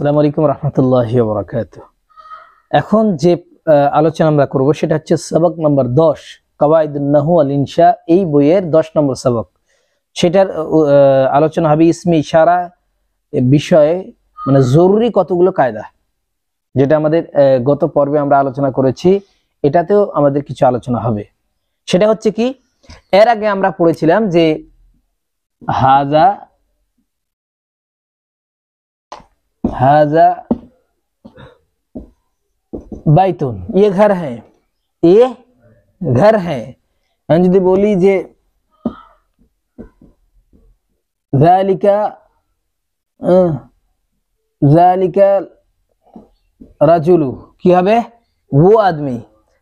আসসালামু আলাইকুম রহমতুল্লাহি ওয়া বারাকাতুহু। এখন যে আলোচনা আমরা করব সেটা হচ্ছে সবক নম্বর 10 কাওয়াইদুন নাহু ওয়াল ইনশা, এই বইয়ের 10 নম্বর সবক। সেটার আলোচনা হবে ইসমে ইশারা বিষয়ে, মানে জরুরি কতগুলো কায়দা, যেটা আমাদের গত পর্বে আমরা আলোচনা করেছি। এটাতেও আমাদের কিছু আলোচনা হবে। সেটা হচ্ছে কি, এর আগে আমরা পড়েছিলাম যে হাজা हाजा बैतुन, ये घर है, ये घर है। যদি বলি যে যালিকা যালিকা রাজুলু, কি হবে? वो आदमी।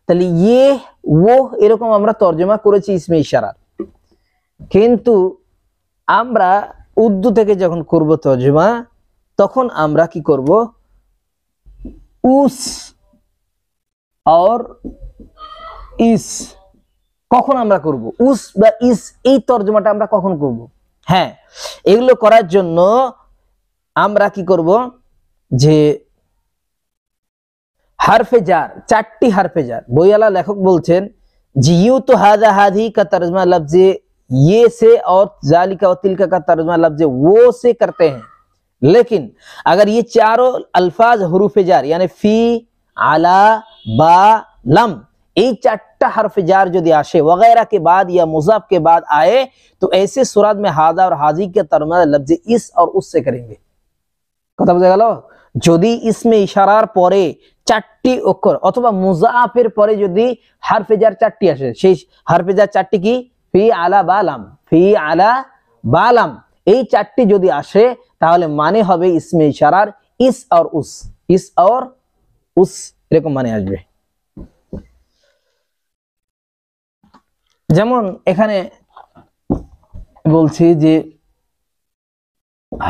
তাহলে ये वो এরকম আমরা তরজমা করেছি ইসমে ইশারা। কিন্তু আমরা উর্দু থেকে যখন করব তরজমা, তখন আমরা কি করব, উস আর ইস কখন আমরা করব, উস বা ইস, এই তরজমাটা আমরা কখন করব? হ্যাঁ, এগুলো করার জন্য আমরা কি করব, যে হারফে জার, 4টি হারফে জার। বইয়ালা লেখক বলছেন যে ইউ তো হাজা হাদি का तर्जुमा लफ्ज़ ये से और जालिका और तिलका का तर्जुमा लफ्ज़ वो से करते हैं। लेकिन अगर ये चारों अल्फाज হুরুফে জার यानी फी आला बा लम, এই 4টা हरफ जार যদি আসে वगैरह के बाद या मुजाफ के बाद आए, तो ऐसे सूरत में हादा और हाजी के तर्जुमा लफ्ज इस और उस से करेंगे। কথা বুঝা গেল? যদি ইসমে ইশারার পরে 4টি অক্ষর অথবা মুজাফের পরে যদি হরফে জার 4টি আসে, সেই হরফে জার 4টি কি? ফি আলা বা লাম, ফি আলা বা লাম, এই 4টি যদি আসে তাহলে মানে হবে ইসমে ইশারার ইস আর উস, ইস আর উস, এরকম মানে আসবে। যেমন এখানে বলছি যে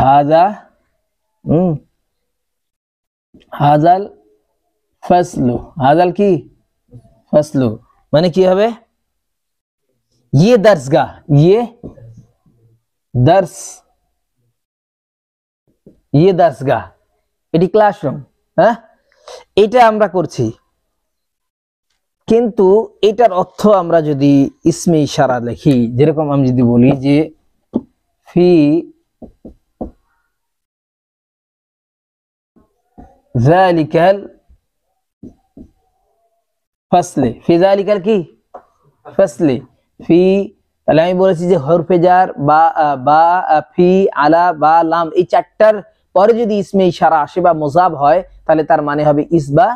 হাজা হাজাল ফসলু, হাজাল কি? ফসলু, মানে কি হবে? ये दर्सगाह, ये दर्स, ये दर्सगाह, এটি ক্লাসরুম। হ্যাঁ, এটা আমরা করছি। কিন্তু এটার অর্থ আমরা যদি ইসমে ইশারা লিখি, যেরকম আমি যদি বলি যে ফি যালিকাল ফাসলে, ফি যালিকাল কি? ফাসলে, ফি, তাহলে আমি বলেছি যে হরফে জার বা বা ফি আলা বা লাম, এই 4টার পরে যদি ইসমে ইশারা আসে বা মুজাব হয়, তাহলে তার মানে হবে ইস বা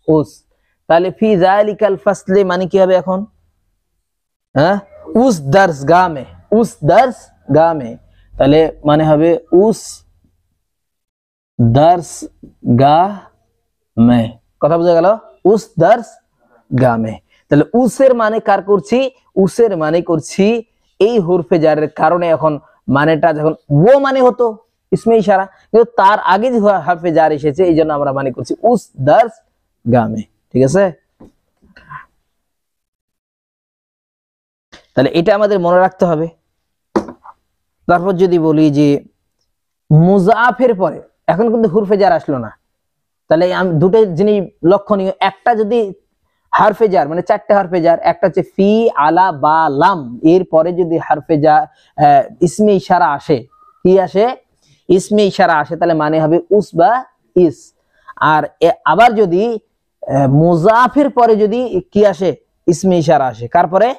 উস। তাহলে ফি যালিকাল ফাসলে মানে কি হবে এখন? হ্যাঁ, উস দর্সগাহ মে, উস দর্সগাহ মে, তাহলে মানে হবে উস দর্সগাহ মে। কথা বুঝা গেল? উস দর্সগাহ মে। তাহলে উসের মানে কার করছি? উসের মানে করছি এই হরফে জারের কারণে। এখন মানেটা যখন ও মানে হতো ইসমে ইশারা, কিন্তু তার আগে যে হরফে জার এসেছে, এই জন্য আমরা মানে করছি উস দর্সগাহ মে। ঠিক আছে? তাহলে এটা আমাদের মনে রাখতে হবে। তারপর যদি বলি যে মুজাফের পরে, এখন কিন্তু হরফে জার আসলো না, তাহলে আমি দুটো জিনিস লক্ষণীয়। একটা যদি হরফে জার মানে 4টে হরফে জার, একটা হচ্ছে ফি আলা বা লাম, এর পরে যদি হরফে জার ইসমে ইশারা আসে, কি আসে? ইসমে ইশারা আসে, তাহলে মানে হবে উস বা ইস। আর আবার যদি মুজাফের পরে যদি কি আসে? ইসমে ইশারা আসে। কার পরে?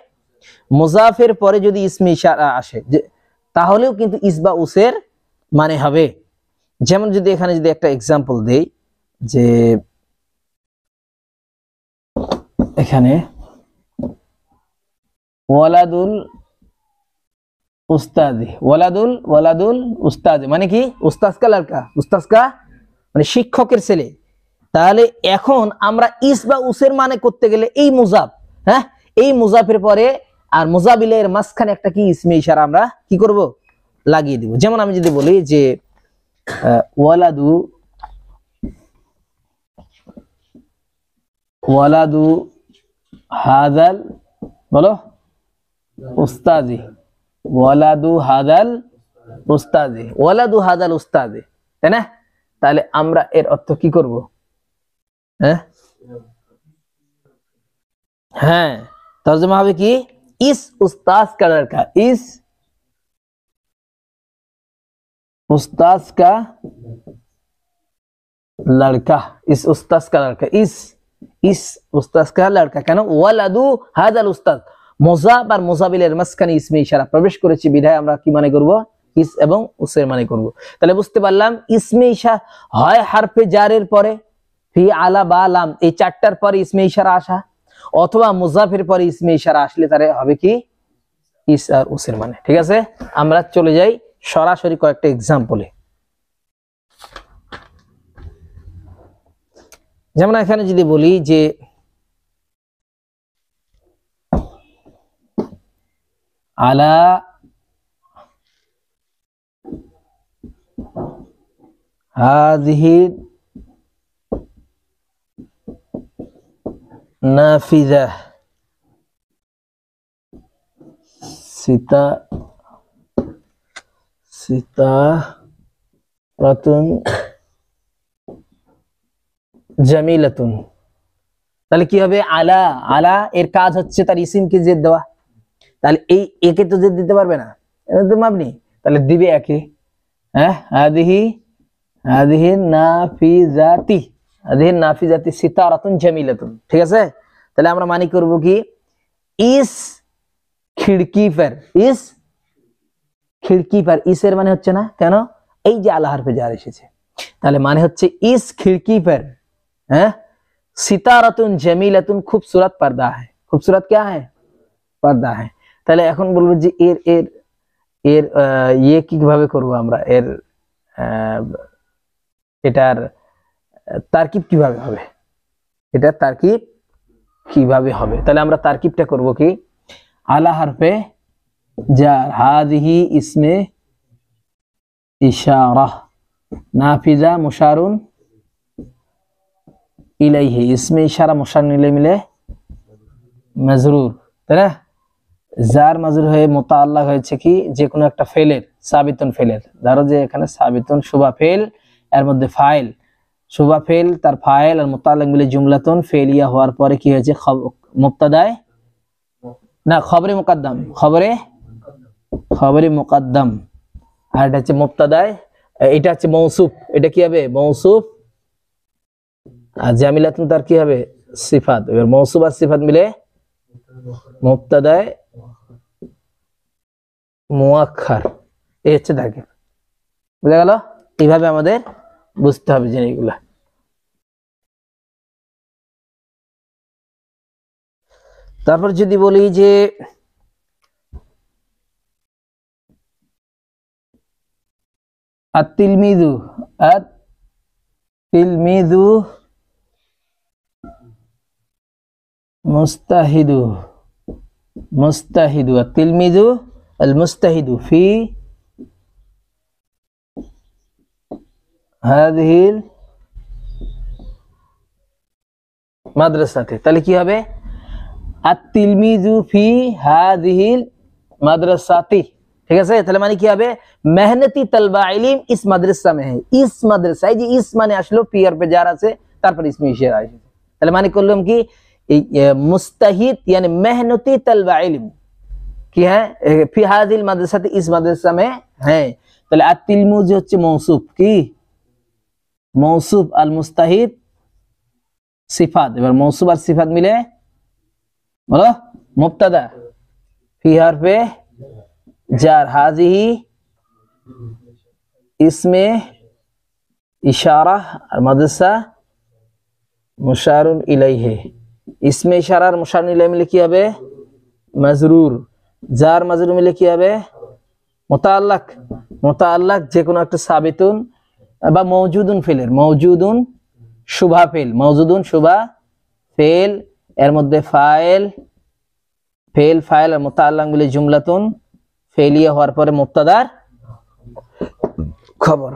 মুজাফের পরে যদি ইসমে ইশারা আসে, তাহলেও কিন্তু ইস বা উসের মানে হবে। যেমন যদি এখানে যদি একটা এক্সাম্পল দেই, যে এখানে ওয়ালাদুল উস্তাদি, ওয়ালাদুল উস্তাদি মানে কি? উস্তাদ কা লড়কা, উস্তাদ কা মানে শিক্ষকের ছেলে। তাহলে এখন আমরা ইস বা উসের মানে করতে গেলে এই মুজাফ, হ্যাঁ, এই মুজাফের পরে আর মুজাবিলের মাঝখানে একটা কি ইসমে ইশারা আমরা কি করব? লাগিয়ে দিব। যেমন আমি যদি বলি যে ওয়ালাদু হাদাল, বলো উস্তাজি, ওয়ালাদু হাদাল উস্তাজি, ওয়ালাদু হাদাল উস্তাজি, তাই না? তাহলে আমরা এর অর্থ কি করব? হ্যাঁ হ্যাঁ, তর্জমা হবে কি? ইস উস্তাদ কা লড়কা, ইস उस्ताद का लड़का, इस उस्ताद का लड़का, इस उस्ताद का लड़का কেন? ওয়ালাদু হাদাল উস্তাদ, মুযাব আর মুযাবিলের মাঝখানে ইসমে ইশারা প্রবেশ করেছে বিধায় আমরা কি মানে করব? ইস এবং উসের মানে করব। তাহলে বুঝতে পারলাম ইসমে ইশারা হয় হারফে জারের পরে ফি আলা বা লাম, এই চারটার পরে ইসমে ইশারা আসা, অথবা মুযাফের পরে ইসমে ইশারা আসলে তারে হবে কি? ইস আর উসের মানে। ঠিক আছে, আমরা চলে যাই সরাসরি কয়েকটা এক্সাম্পলে। যেমন এখানে যদি বলি যে আলা হাযিহি নাফিযা সিতারাতুন জামিলাতুন, তাহলে কি হবে? আলা, আলা এর কাজ হচ্ছে তার ইসিমকে জেদ দেওয়া, তাহলে এই একে তো জেদ দিতে পারবে না, এটা তো মাবনি, তাহলে দিবে একে। হ্যাঁ, হাদিহি নাফিজাতি, হাদিহি নাফিজাতি সিতারাতুন জামিলাতুন। ঠিক আছে, তাহলে আমরা মানি করব কি? ইস খিড়কি पर, ইস খিড়কি पर, ইসের মানে হচ্ছে না কেন? এই যে আলা হারফে জার এসেছে, তাহলে মানে হচ্ছে ইস খিড়কি पर হ্যাঁ সিতারাতুন জামিলাতুন, खूबसूरत पर्दा है। खूबसूरत क्या है? पर्दा है। তাহলে এখন বলবো যে এর এর এর ইয়ে কিভাবে করব আমরা? এর এটার তারকিব কিভাবে হবে? এটার তারকিব কিভাবে হবে? তাহলে আমরা তারকিবটা করব কি? আলা হারফে জার, হাযিহি ইসমে ইশারা, নাফিজা মুশারুন ইলাইহি, ইসমে ইশারা মুশারুন ইলাইহি মিলে মাজরুর, তাই না? জার মাজরুর হয়ে মুতাআল্লাক হয়েছে কি? যে কোনো একটা ফেলের, সাবিতুন ফেলের। ধরো যে এখানে সাবিতুন শুবা ফেল, এর মধ্যে ফাইল, শুবা ফেল তার ফাইল আর মুতাআল্লাক মিলে জুমলাতুন ফেলিয়া হওয়ার পরে কি হয়েছে? মুবতাদায়ে না খবরে মুকদ্দম, খবরে মুকদ্দম, আর এটা হচ্ছে মুবতাদায়ে, এটা হচ্ছে মৌসুফ, এটা কি হবে? মৌসুফ, আর জামিলাতুন তার কি হবে? সিফাত। এবার মৌসুফ আর সিফাত মিলে মুবতাদায়ে মুআক্খার, এই হচ্ছে তারকিব। বুঝা গেল? এইভাবে আমাদের বুঝতে হবে জিনিসগুলা। তারপর যদি বলি যে আত-তিলমিযু, আত-তিলমিযু মুস্তাহিদু, মুস্তাহিদু, আত-তিলমিযু আল মুস্তাহিদু ফি হাযিহিল মাদ্রাসাতে, তাহলে কি হবে? আত-তিলমিযু ফি হাযিহিল মাদ্রাসাতি। ঠিক আছে, তাহলে মানে কি হবে? মেহনতি তলবা ইলম ইস মাদ্রাসা में है, इस মাদ্রাসা, এই যে ইস মানে আসলো ফি আর পে জার আছে, তারপর ইসমে ইশারা আসে, তাহলে মানে করলাম কি? मुस्तहिद यानी मेहनती तलबा इल्म কি है ফি হাযিল মাদ্রাসাতি, इस মাদ্রাসা में है। তাহলে আত-তিলমু যে হচ্ছে মৌসুফ, কি মৌসুফ, আল মুস্তাহিদ সিফাত। এবার মৌসুফ আর সিফাত মিলে বলো মুবতাদা ফি হারফে জার, হাযিহি ইসমে ইশারা আর মাদ্রাসা মুশারুন ইলাইহি, ইসমে ইশারা আর মুশারুন ইলাইহি মিলে কি হবে? মাজরুর, জার মাজরুর মিলে কি হবে? মুতাআল্লাক, মুতাআল্লাক যে কোনো একটা সাবিতুন বা মওজুদুন ফেলের, মওজুদুন শুভা ফেল, মওজুদুন শুভা ফেল, এর মধ্যে ফাইল, ফেল ফাইল আর মুতাআল্লাক মিলে জুমলাতুন ফেলিয়া হওয়ার পরে মুবতাদার খবর।